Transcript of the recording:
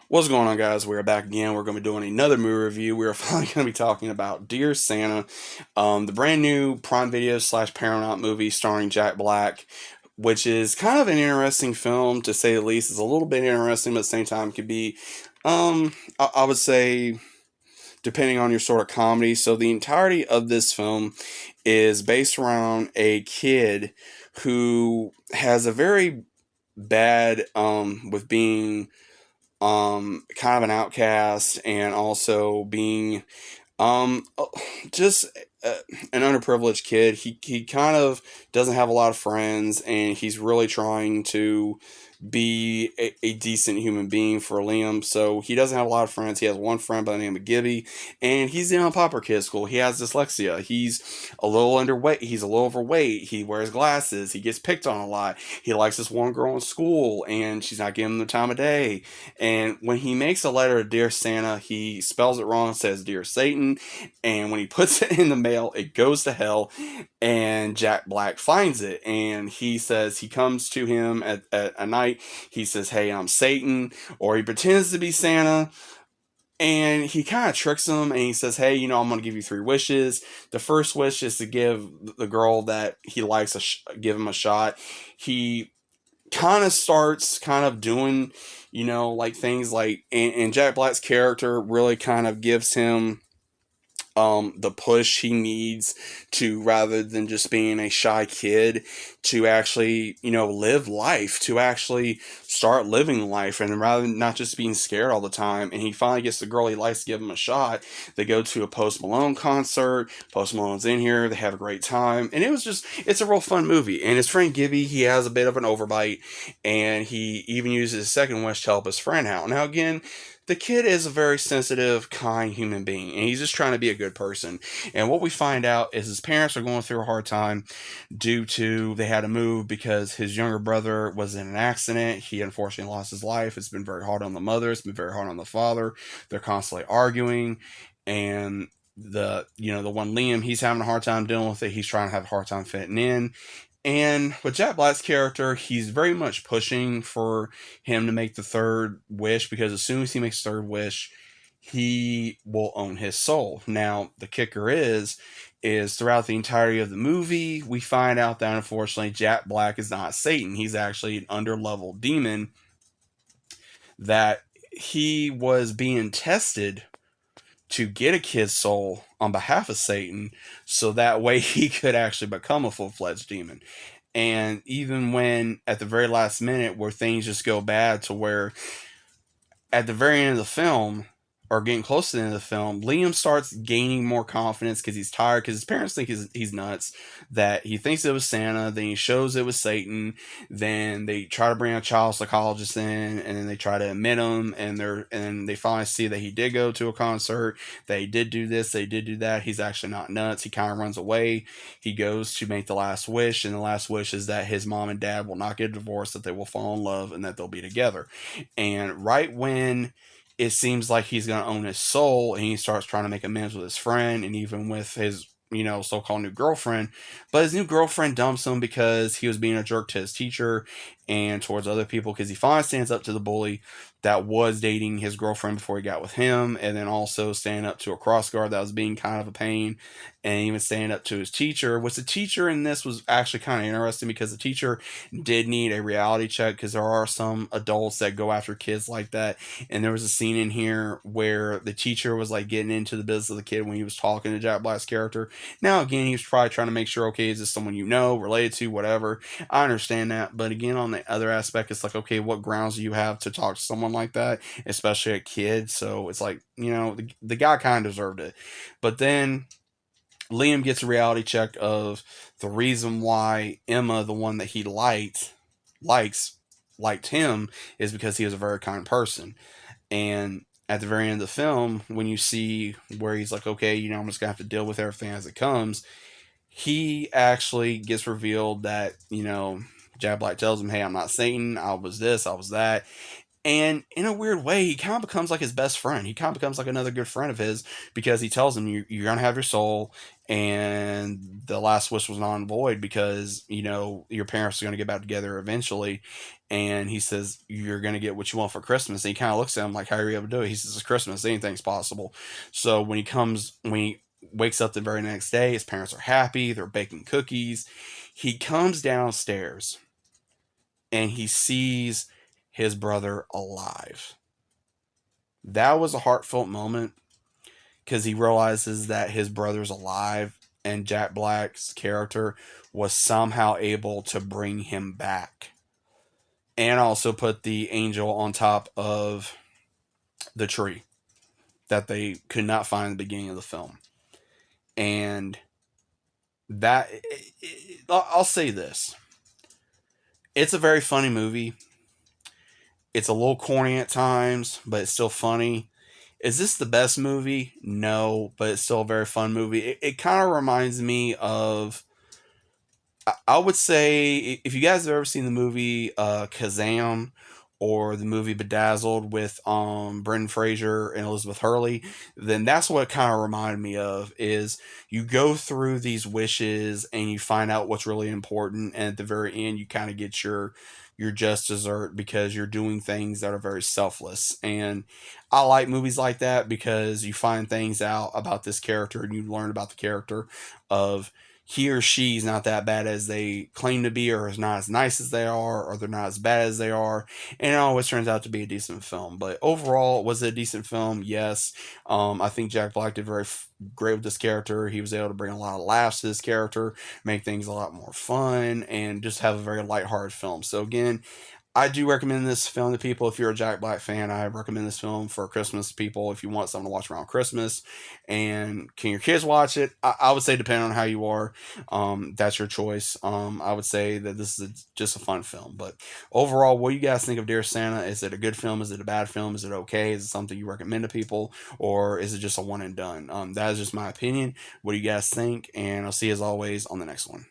What's going on, guys? We're back again. We're going to be doing another movie review. We're finally going to be talking about Dear Santa, the brand new Prime Video slash Paramount movie starring Jack Black, which is kind of an interesting film to say the least. It's a little bit interesting, but at the same time, could be, I would say, depending on your sort of comedy. So the entirety of this film is based around a kid who has a very bad with being kind of an outcast and also being um just an underprivileged kid. He kind of doesn't have a lot of friends, and he's really trying to be a decent human being for Liam. So he doesn't have a lot of friends. He has one friend by the name of Gibby, and he's in a pauper kid school. He has dyslexia. He's a little underweight. He's a little overweight. He wears glasses. He gets picked on a lot. He likes this one girl in school, and she's not giving him the time of day. And when he makes a letter to Dear Santa, he spells it wrong and says Dear Satan. And when he puts it in the mail, it goes to hell. And Jack Black finds it, and he says he comes to him at a night. He says, "Hey, I'm Satan," or he pretends to be Santa. And he kind of tricks him, and he says, "Hey, I'm going to give you three wishes. The first wish is to give the girl that he likes give him a shot." He kind of starts kind of doing, like things like, and Jack Black's character really kind of gives him the push he needs to, rather than just being a shy kid, to actually, live life, to actually start living life, and rather than not just being scared all the time. And he finally gets the girl he likes to give him a shot. They go to a Post Malone concert. Post Malone's in here. They have a great time. And it's a real fun movie. And his friend Gibby, he has a bit of an overbite, and he even uses his second wish to help his friend out. Now, again, the kid is a very sensitive, kind human being, and he's just trying to be a good person. And what we find out is his parents are going through a hard time due to they had to move because his younger brother was in an accident. He unfortunately lost his life. It's been very hard on the mother. It's been very hard on the father. They're constantly arguing, and the one Liam, he's having a hard time dealing with it. He's trying to have a hard time fitting in. And with Jack Black's character, he's very much pushing for him to make the third wish, because as soon as he makes the third wish, he will own his soul. Now, the kicker is throughout the entirety of the movie, we find out that unfortunately Jack Black is not Satan. He's actually an underlevel demon that he was being tested to get a kid's soul on behalf of Satan, so that way he could actually become a full-fledged demon. And even when at the very last minute where things just go bad, to where at the very end of the film, or getting close to the end of the film, Liam starts gaining more confidence because he's tired, because his parents think he's nuts, that he thinks it was Santa, then he shows it was Satan, then they try to bring a child psychologist in, and then they try to admit him, and they finally see that he did go to a concert, that he did do this, they did do that, he's actually not nuts, he kind of runs away, he goes to make the last wish, and the last wish is that his mom and dad will not get divorced, that they will fall in love, and that they'll be together. And right when it seems like he's going to own his soul, and he starts trying to make amends with his friend and even with his so-called new girlfriend. But his new girlfriend dumps him because he was being a jerk to his teacher and towards other people, because he finally stands up to the bully that was dating his girlfriend before he got with him, and then also standing up to a cross guard that was being kind of a pain, and even standing up to his teacher, which the teacher in this was actually kind of interesting, because the teacher did need a reality check, because there are some adults that go after kids like that. And there was a scene in here where the teacher was like getting into the business of the kid when he was talking to Jack Black's character. Now, again, he was probably trying to make sure, okay, is this someone related to, whatever. I understand that. But again, on the other aspect, it's like, okay, what grounds do you have to talk to someone like that, especially a kid? So it's like, the guy kind of deserved it. But then Liam gets a reality check of the reason why Emma, the one that he likes, liked him, is because he was a very kind person. And at the very end of the film, when you see where he's like, okay, I'm just gonna have to deal with everything as it comes, he actually gets revealed that, Jack Black tells him, "Hey, I'm not Satan. I was this, I was that." And in a weird way, he kind of becomes like his best friend. He kind of becomes like another good friend of his, because he tells him, you're going to have your soul, and the last wish was non void because your parents are going to get back together eventually. And he says, you're going to get what you want for Christmas. And he kind of looks at him like, how are you able to do it? He says, it's Christmas, anything's possible. So when he wakes up the very next day, his parents are happy, they're baking cookies. He comes downstairs and he sees his brother alive. That was a heartfelt moment because he realizes that his brother's alive, and Jack Black's character was somehow able to bring him back. And also put the angel on top of the tree that they could not find in the beginning of the film. And that, I'll say this, it's a very funny movie. It's a little corny at times, but it's still funny. Is this the best movie? No, but it's still a very fun movie. It kind of reminds me of, I would say, if you guys have ever seen the movie Kazam, or the movie Bedazzled with Brendan Fraser and Elizabeth Hurley, then that's what it kind of reminded me of. Is you go through these wishes and you find out what's really important, and at the very end you kind of get your just dessert because you're doing things that are very selfless. And I like movies like that because you find things out about this character and you learn about the character of he or she's not that bad as they claim to be, or is not as nice as they are, or they're not as bad as they are, and it always turns out to be a decent film. But overall, was it a decent film? Yes. I think Jack Black did great with this character. He was able to bring a lot of laughs to this character, make things a lot more fun, and just have a very lighthearted film. So again, I do recommend this film to people. If you're a Jack Black fan, I recommend this film for Christmas people if you want something to watch around Christmas. And can your kids watch it? I would say, depending on how you are, that's your choice. I would say that this is just a fun film. But overall, what do you guys think of Dear Santa? Is it a good film? Is it a bad film? Is it okay? Is it something you recommend to people? Or is it just a one and done? That is just my opinion. What do you guys think? And I'll see you as always on the next one.